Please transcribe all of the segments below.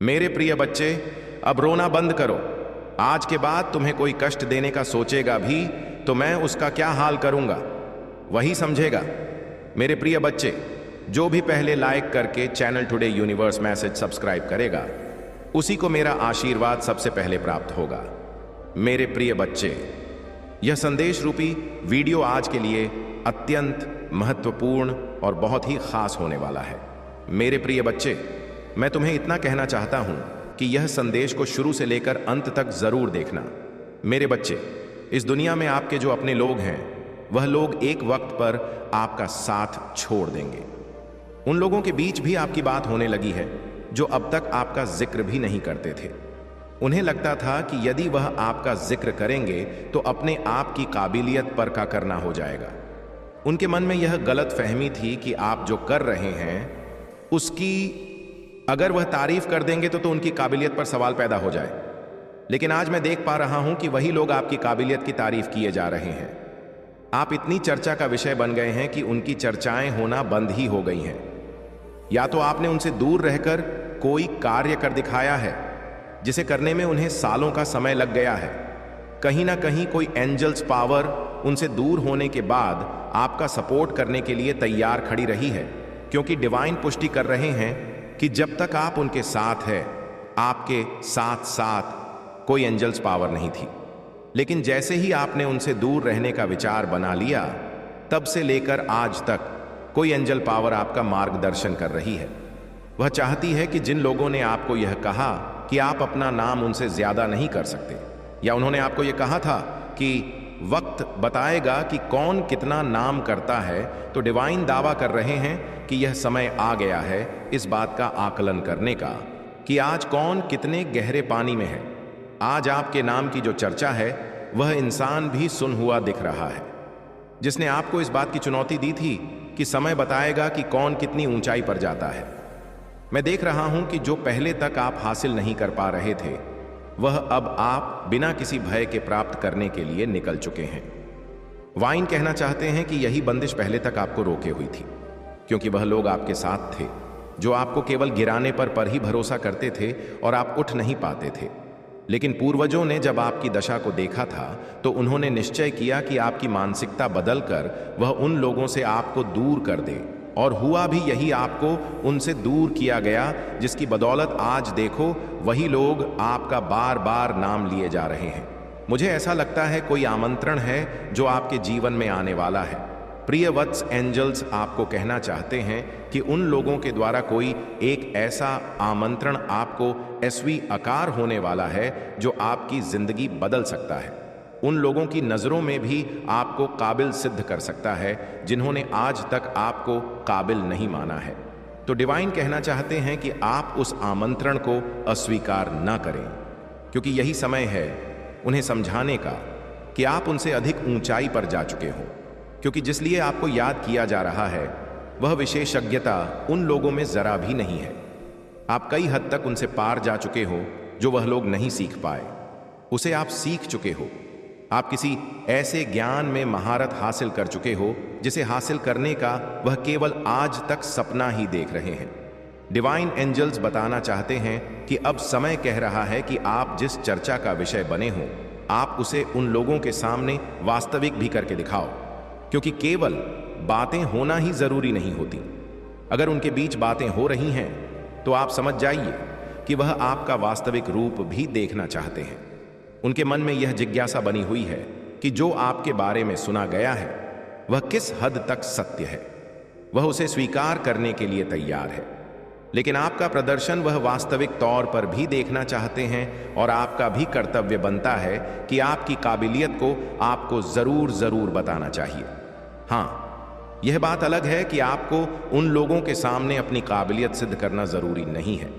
मेरे प्रिय बच्चे, अब रोना बंद करो। आज के बाद तुम्हें कोई कष्ट देने का सोचेगा भी तो मैं उसका क्या हाल करूंगा वही समझेगा। मेरे प्रिय बच्चे, जो भी पहले लाइक करके channel today universe message subscribe करेगा उसी को मेरा आशीर्वाद सबसे पहले प्राप्त होगा। मेरे प्रिय बच्चे, यह संदेश रूपी वीडियो आज के लिए अत्यंत महत्वपूर्ण और बहुत ही खास होने वाला है। मेरे प्रिय बच्चे, मैं तुम्हें इतना कहना चाहता हूं कि यह संदेश को शुरू से लेकर अंत तक जरूर देखना। मेरे बच्चे, इस दुनिया में आपके जो अपने लोग हैं वह लोग एक वक्त पर आपका साथ छोड़ देंगे। उन लोगों के बीच भी आपकी बात होने लगी है जो अब तक आपका जिक्र भी नहीं करते थे। उन्हें लगता था कि यदि वह आपका जिक्र करेंगे तो अपने आप की काबिलियत पर का करना हो जाएगा। उनके मन में यह गलत फहमी थी कि आप जो कर रहे हैं उसकी अगर वह तारीफ कर देंगे तो उनकी काबिलियत पर सवाल पैदा हो जाए। लेकिन आज मैं देख पा रहा हूं कि वही लोग आपकी काबिलियत की तारीफ किए जा रहे हैं। आप इतनी चर्चा का विषय बन गए हैं कि उनकी चर्चाएं होना बंद ही हो गई हैं। या तो आपने उनसे दूर रहकर कोई कार्य कर दिखाया है जिसे करने में उन्हें सालों का समय लग गया है। कहीं ना कहीं कोई एंजल्स पावर उनसे दूर होने के बाद आपका सपोर्ट करने के लिए तैयार खड़ी रही है, क्योंकि डिवाइन पुष्टि कर रहे हैं कि जब तक आप उनके साथ हैं आपके साथ साथ कोई एंजल्स पावर नहीं थी। लेकिन जैसे ही आपने उनसे दूर रहने का विचार बना लिया तब से लेकर आज तक कोई एंजल पावर आपका मार्गदर्शन कर रही है। वह चाहती है कि जिन लोगों ने आपको यह कहा कि आप अपना नाम उनसे ज्यादा नहीं कर सकते, या उन्होंने आपको यह कहा था कि वक्त बताएगा कि कौन कितना नाम करता है, तो डिवाइन दावा कर रहे हैं कि यह समय आ गया है इस बात का आकलन करने का कि आज कौन कितने गहरे पानी में है। आज आपके नाम की जो चर्चा है वह इंसान भी सुन हुआ दिख रहा है, जिसने आपको इस बात की चुनौती दी थी कि समय बताएगा कि कौन कितनी ऊंचाई पर जाता है। मैं देख रहा हूं कि जो पहले तक आप हासिल नहीं कर पा रहे थे वह अब आप बिना किसी भय के प्राप्त करने के लिए निकल चुके हैं। वाइन कहना चाहते हैं कि यही बंदिश पहले तक आपको रोके हुई थी, क्योंकि वह लोग आपके साथ थे जो आपको केवल गिराने पर ही भरोसा करते थे और आप उठ नहीं पाते थे। लेकिन पूर्वजों ने जब आपकी दशा को देखा था तो उन्होंने निश्चय किया कि आपकी मानसिकता बदलकर वह उन लोगों से आपको दूर कर दे, और हुआ भी यही। आपको उनसे दूर किया गया, जिसकी बदौलत आज देखो वही लोग आपका बार बार नाम लिए जा रहे हैं। मुझे ऐसा लगता है कोई आमंत्रण है जो आपके जीवन में आने वाला है। प्रिय वत्स, एंजल्स आपको कहना चाहते हैं कि उन लोगों के द्वारा कोई एक ऐसा आमंत्रण आपको स्वीकार होने वाला है जो आपकी जिंदगी बदल सकता है। उन लोगों की नजरों में भी आपको काबिल सिद्ध कर सकता है जिन्होंने आज तक आपको काबिल नहीं माना है। तो डिवाइन कहना चाहते हैं कि आप उस आमंत्रण को अस्वीकार ना करें, क्योंकि यही समय है उन्हें समझाने का कि आप उनसे अधिक ऊंचाई पर जा चुके हो। क्योंकि जिसलिए आपको याद किया जा रहा है वह विशेषज्ञता उन लोगों में जरा भी नहीं है। आप कई हद तक उनसे पार जा चुके हो जो वह लोग नहीं सीख पाए, उसे आप सीख चुके हो। आप किसी ऐसे ज्ञान में महारत हासिल कर चुके हो जिसे हासिल करने का वह केवल आज तक सपना ही देख रहे हैं। डिवाइन एंजल्स बताना चाहते हैं कि अब समय कह रहा है कि आप जिस चर्चा का विषय बने हो आप उसे उन लोगों के सामने वास्तविक भी करके दिखाओ, क्योंकि केवल बातें होना ही जरूरी नहीं होती। अगर उनके बीच बातें हो रही हैं तो आप समझ जाइए कि वह आपका वास्तविक रूप भी देखना चाहते हैं। उनके मन में यह जिज्ञासा बनी हुई है कि जो आपके बारे में सुना गया है वह किस हद तक सत्य है। वह उसे स्वीकार करने के लिए तैयार है, लेकिन आपका प्रदर्शन वह वास्तविक तौर पर भी देखना चाहते हैं, और आपका भी कर्तव्य बनता है कि आपकी काबिलियत को आपको जरूर बताना चाहिए। हाँ, यह बात अलग है कि आपको उन लोगों के सामने अपनी काबिलियत सिद्ध करना जरूरी नहीं है,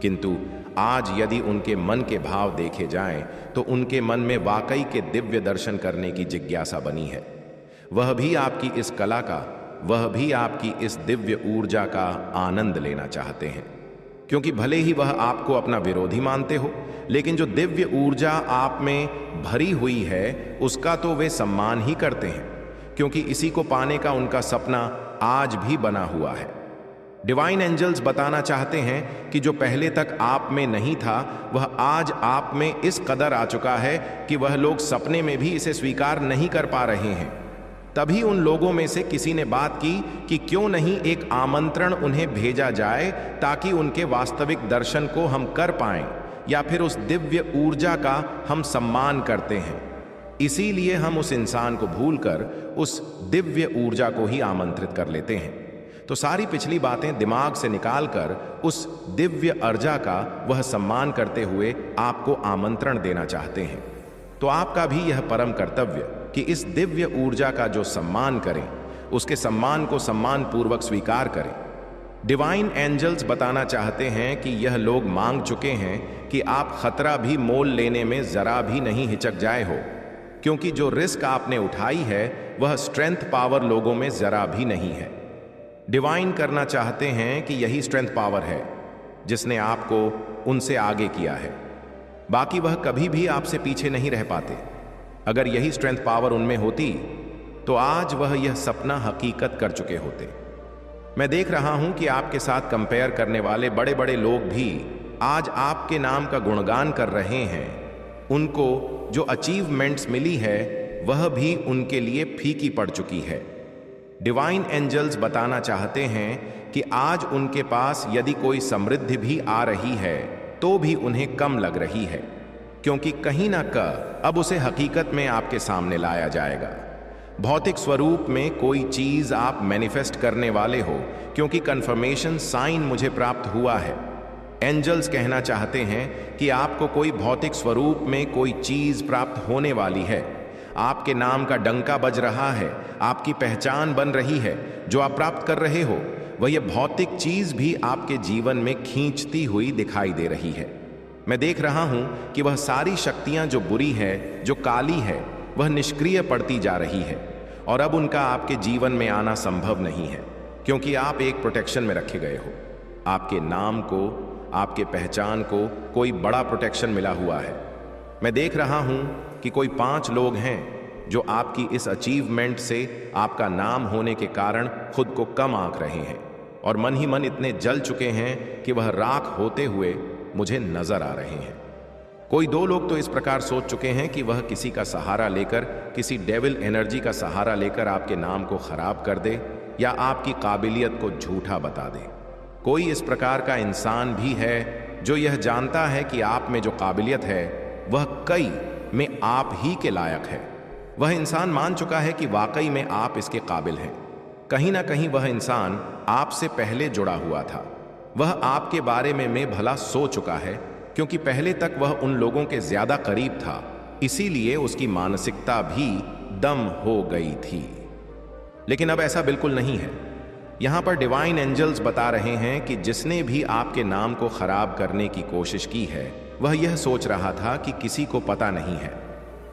किंतु आज यदि उनके मन के भाव देखे जाएं तो उनके मन में वाकई के दिव्य दर्शन करने की जिज्ञासा बनी है। वह भी आपकी इस कला का, वह भी आपकी इस दिव्य ऊर्जा का आनंद लेना चाहते हैं, क्योंकि भले ही वह आपको अपना विरोधी मानते हो, लेकिन जो दिव्य ऊर्जा आप में भरी हुई है उसका तो वे सम्मान ही करते हैं, क्योंकि इसी को पाने का उनका सपना आज भी बना हुआ है। डिवाइन एंजल्स बताना चाहते हैं कि जो पहले तक आप में नहीं था वह आज आप में इस कदर आ चुका है कि वह लोग सपने में भी इसे स्वीकार नहीं कर पा रहे हैं। तभी उन लोगों में से किसी ने बात की कि क्यों नहीं एक आमंत्रण उन्हें भेजा जाए ताकि उनके वास्तविक दर्शन को हम कर पाएं, या फिर उस दिव्य ऊर्जा का हम सम्मान करते हैं। इसीलिए हम उस इंसान को भूलकर उस दिव्य ऊर्जा को ही आमंत्रित कर लेते हैं। तो सारी पिछली बातें दिमाग से निकालकर उस दिव्य ऊर्जा का वह सम्मान करते हुए आपको आमंत्रण देना चाहते हैं। तो आपका भी यह परम कर्तव्य कि इस दिव्य ऊर्जा का जो सम्मान करें, उसके सम्मान को सम्मान पूर्वक स्वीकार करें। डिवाइन एंजल्स बताना चाहते हैं कि यह लोग मांग चुके हैं कि आप खतरा भी मोल लेने में जरा भी नहीं हिचक जाए हो, क्योंकि जो रिस्क आपने उठाई है वह स्ट्रेंथ पावर लोगों में जरा भी नहीं है। डिवाइन करना चाहते हैं कि यही स्ट्रेंथ पावर है जिसने आपको उनसे आगे किया है, बाकी वह कभी भी आपसे पीछे नहीं रह पाते। अगर यही स्ट्रेंथ पावर उनमें होती तो आज वह यह सपना हकीकत कर चुके होते। मैं देख रहा हूं कि आपके साथ कंपेयर करने वाले बड़े बड़े लोग भी आज आपके नाम का गुणगान कर रहे हैं। उनको जो अचीवमेंट्स मिली है वह भी उनके लिए फीकी पड़ चुकी है। डिवाइन एंजल्स बताना चाहते हैं कि आज उनके पास यदि कोई समृद्धि भी आ रही है तो भी उन्हें कम लग रही है, क्योंकि कहीं ना अब उसे हकीकत में आपके सामने लाया जाएगा। भौतिक स्वरूप में कोई चीज आप मैनिफेस्ट करने वाले हो, क्योंकि कंफर्मेशन साइन मुझे प्राप्त हुआ है। एंजल्स कहना चाहते हैं कि आपको कोई भौतिक स्वरूप में कोई चीज प्राप्त होने वाली है। आपके नाम का डंका बज रहा है, आपकी पहचान बन रही है। जो आप प्राप्त कर रहे हो वह यह भौतिक चीज भी आपके जीवन में खींचती हुई दिखाई दे रही है। मैं देख रहा हूं कि वह सारी शक्तियां जो बुरी है, जो काली है, वह निष्क्रिय पड़ती जा रही है और अब उनका आपके जीवन में आना संभव नहीं है, क्योंकि आप एक प्रोटेक्शन में रखे गए हो। आपके नाम को, आपके पहचान को कोई बड़ा प्रोटेक्शन मिला हुआ है। मैं देख रहा हूं कि कोई 5 लोग हैं जो आपकी इस अचीवमेंट से, आपका नाम होने के कारण खुद को कम आंक रहे हैं और मन ही मन इतने जल चुके हैं कि वह राख होते हुए मुझे नजर आ रहे हैं। कोई 2 लोग तो इस प्रकार सोच चुके हैं कि वह किसी का सहारा लेकर, किसी डेविल एनर्जी का सहारा लेकर आपके नाम को खराब कर दे या आपकी काबिलियत को झूठा बता दे। कोई इस प्रकार का इंसान भी है जो यह जानता है कि आप में जो काबिलियत है वह कई में आप ही के लायक है। वह इंसान मान चुका है कि वाकई में आप इसके काबिल हैं। कहीं ना कहीं वह इंसान आपसे पहले जुड़ा हुआ था। वह आपके बारे में भला सो चुका है, क्योंकि पहले तक वह उन लोगों के ज्यादा करीब था, इसीलिए उसकी मानसिकता भी दम हो गई थी। लेकिन अब ऐसा बिल्कुल नहीं है। यहां पर डिवाइन एंजल्स बता रहे हैं कि जिसने भी आपके नाम को खराब करने की कोशिश की है वह यह सोच रहा था कि किसी को पता नहीं है,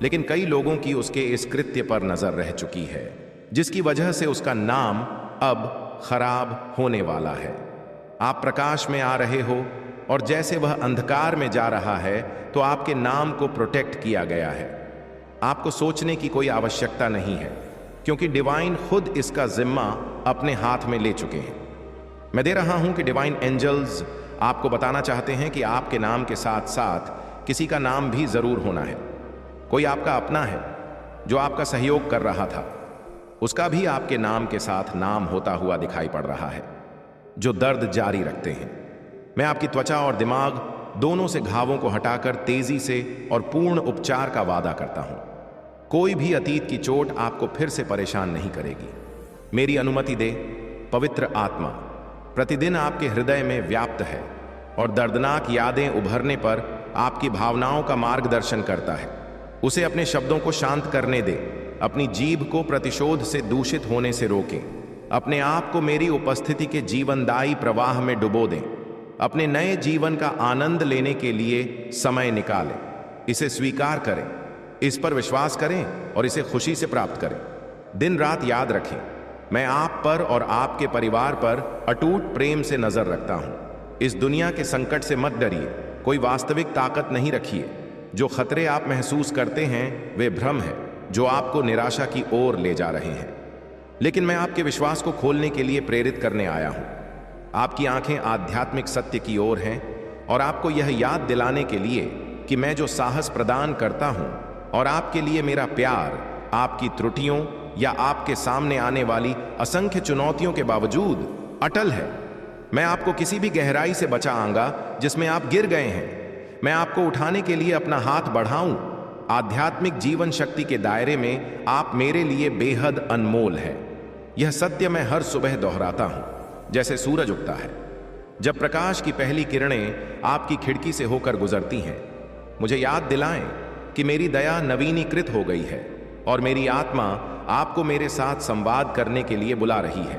लेकिन कई लोगों की उसके इस कृत्य पर नजर रह चुकी है, जिसकी वजह से उसका नाम अब खराब होने वाला है। आप प्रकाश में आ रहे हो और जैसे वह अंधकार में जा रहा है तो आपके नाम को प्रोटेक्ट किया गया है। आपको सोचने की कोई आवश्यकता नहीं है, क्योंकि डिवाइन खुद इसका जिम्मा अपने हाथ में ले चुके हैं। मैं दे रहा हूं कि डिवाइन एंजल्स आपको बताना चाहते हैं कि आपके नाम के साथ साथ किसी का नाम भी जरूर होना है। कोई आपका अपना है जो आपका सहयोग कर रहा था, उसका भी आपके नाम के साथ नाम होता हुआ दिखाई पड़ रहा है, जो दर्द जारी रखते हैं। मैं आपकी त्वचा और दिमाग दोनों से घावों को हटाकर तेजी से और पूर्ण उपचार का वादा करता हूं। कोई भी अतीत की चोट आपको फिर से परेशान नहीं करेगी। मेरी अनुमति दे, पवित्र आत्मा प्रतिदिन आपके हृदय में व्याप्त है और दर्दनाक यादें उभरने पर आपकी भावनाओं का मार्गदर्शन करता है। उसे अपने शब्दों को शांत करने दे, अपनी जीभ को प्रतिशोध से दूषित होने से रोकें, अपने आप को मेरी उपस्थिति के जीवनदायी प्रवाह में डुबो दें। अपने नए जीवन का आनंद लेने के लिए समय निकालें, इसे स्वीकार करें, इस पर विश्वास करें और इसे खुशी से प्राप्त करें। दिन रात याद रखें, मैं आप पर और आपके परिवार पर अटूट प्रेम से नजर रखता हूं। इस दुनिया के संकट से मत डरिए, कोई वास्तविक ताकत नहीं रखिए। जो खतरे आप महसूस करते हैं वे भ्रम है जो आपको निराशा की ओर ले जा रहे हैं। लेकिन मैं आपके विश्वास को खोलने के लिए प्रेरित करने आया हूं। आपकी आंखें आध्यात्मिक सत्य की ओर हैं और आपको यह याद दिलाने के लिए कि मैं जो साहस प्रदान करता हूं और आपके लिए मेरा प्यार आपकी त्रुटियों या आपके सामने आने वाली असंख्य चुनौतियों के बावजूद अटल है। मैं आपको किसी भी गहराई से बचाऊंगा जिसमें आप गिर गए हैं। मैं आपको उठाने के लिए अपना हाथ बढ़ाऊं। आध्यात्मिक जीवन शक्ति के दायरे में आप मेरे लिए बेहद अनमोल है। यह सत्य मैं हर सुबह दोहराता हूं जैसे सूरज उगता है। जब प्रकाश की पहली किरणें आपकी खिड़की से होकर गुजरती हैं, मुझे याद दिलाएं कि मेरी दया नवीनीकृत हो गई है और मेरी आत्मा आपको मेरे साथ संवाद करने के लिए बुला रही है।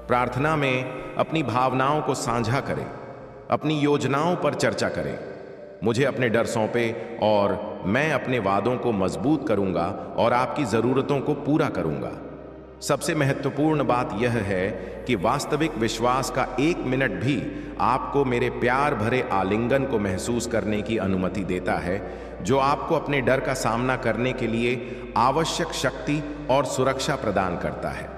प्रार्थना में अपनी भावनाओं को साझा करें, अपनी योजनाओं पर चर्चा करें। मुझे अपने डर सौंपें और मैं अपने वादों को मजबूत करूंगा और आपकी ज़रूरतों को पूरा करूंगा। सबसे महत्वपूर्ण बात यह है कि वास्तविक विश्वास का 1 मिनट भी आपको मेरे प्यार भरे आलिंगन को महसूस करने की अनुमति देता है, जो आपको अपने डर का सामना करने के लिए आवश्यक शक्ति और सुरक्षा प्रदान करता है।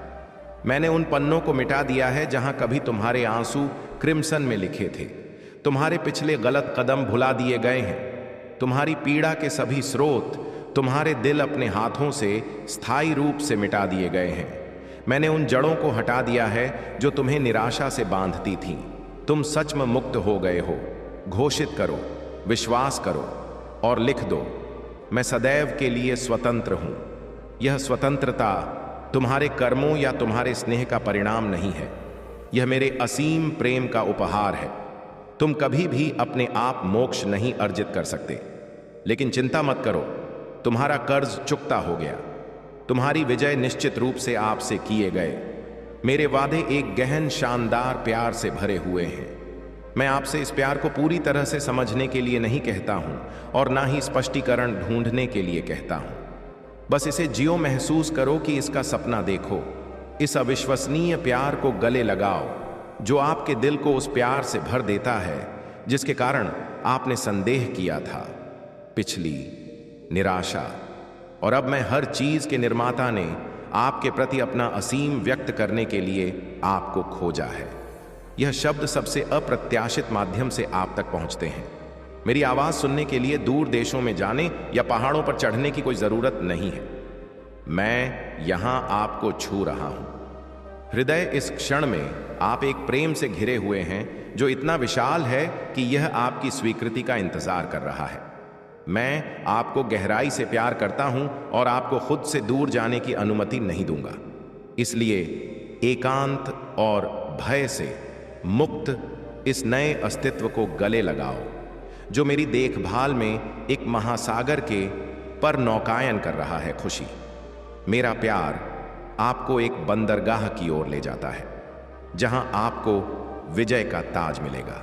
मैंने उन पन्नों को मिटा दिया है जहां कभी तुम्हारे आंसू क्रिम्सन में लिखे थे। तुम्हारे पिछले गलत कदम भुला दिए गए हैं। तुम्हारी पीड़ा के सभी स्रोत तुम्हारे दिल अपने हाथों से स्थायी रूप से मिटा दिए गए हैं। मैंने उन जड़ों को हटा दिया है जो तुम्हें निराशा से बांधती थीं। तुम सच में मुक्त हो गए हो। घोषित करो, विश्वास करो और लिख दो, मैं सदैव के लिए स्वतंत्र हूं। यह स्वतंत्रता तुम्हारे कर्मों या तुम्हारे स्नेह का परिणाम नहीं है। यह मेरे असीम प्रेम का उपहार है। तुम कभी भी अपने आप मोक्ष नहीं अर्जित कर सकते, लेकिन चिंता मत करो, तुम्हारा कर्ज चुकता हो गया। तुम्हारी विजय निश्चित रूप से आपसे किए गए। मेरे वादे एक गहन शानदार प्यार से भरे हुए हैं। मैं आपसे इस प्यार को पूरी तरह से समझने के लिए नहीं कहता हूं और ना ही स्पष्टीकरण ढूंढने के लिए कहता हूं। बस इसे जियो, महसूस करो कि इसका सपना देखो। इस अविश्वसनीय प्यार को गले लगाओ जो आपके दिल को उस प्यार से भर देता है जिसके कारण आपने संदेह किया था, पिछली निराशा। और अब मैं हर चीज के निर्माता ने आपके प्रति अपना असीम व्यक्त करने के लिए आपको खोजा है। यह शब्द सबसे अप्रत्याशित माध्यम से आप तक पहुंचते हैं। मेरी आवाज सुनने के लिए दूर देशों में जाने या पहाड़ों पर चढ़ने की कोई जरूरत नहीं है। मैं यहां आपको छू रहा हूं। हृदय इस क्षण में आप एक प्रेम से घिरे हुए हैं जो इतना विशाल है कि यह आपकी स्वीकृति का इंतजार कर रहा है। मैं आपको गहराई से प्यार करता हूं और आपको खुद से दूर जाने की अनुमति नहीं दूंगा। इसलिए एकांत और भय से मुक्त इस नए अस्तित्व को गले लगाओ जो मेरी देखभाल में एक महासागर के पर नौकायन कर रहा है। खुशी, मेरा प्यार आपको एक बंदरगाह की ओर ले जाता है जहां आपको विजय का ताज मिलेगा।